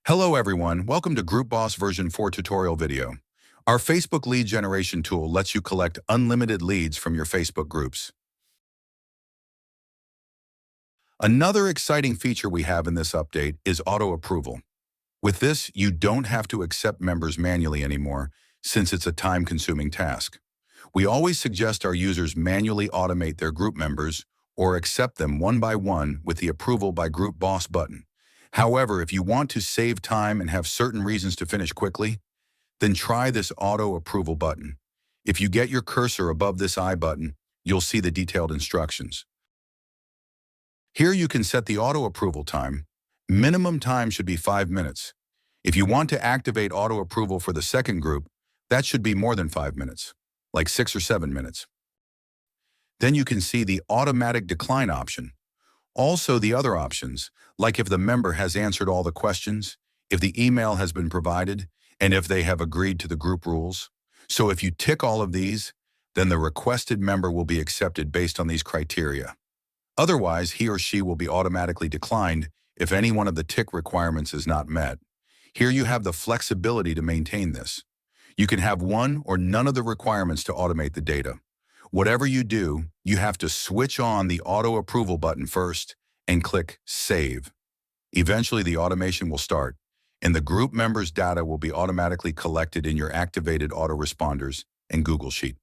Hello everyone, welcome to Groupboss version 4 tutorial video. Our Facebook lead generation tool lets you collect unlimited leads from your Facebook groups. Another exciting feature we have in this update is auto approval. With this, you don't have to accept members manually anymore, since it's a time-consuming task. We always suggest our users manually automate their group members or accept them one by one with the Approval by Groupboss button. However, if you want to save time and have certain reasons to finish quickly, then try this auto approval button. If you get your cursor above this I button, you'll see the detailed instructions. Here you can set the auto approval time. Minimum time should be 5 minutes. If you want to activate auto approval for the second group, that should be more than 5 minutes, like 6 or 7 minutes. Then you can see the automatic decline option. Also the other options, like if the member has answered all the questions, if the email has been provided, and if they have agreed to the group rules. So if you tick all of these, then the requested member will be accepted based on these criteria. Otherwise, he or she will be automatically declined if any one of the tick requirements is not met. Here you have the flexibility to maintain this. You can have one or none of the requirements to automate the data. Whatever you do, you have to switch on the auto approval button first and click Save. Eventually, the automation will start, and the group members' data will be automatically collected in your activated autoresponders and Google Sheet.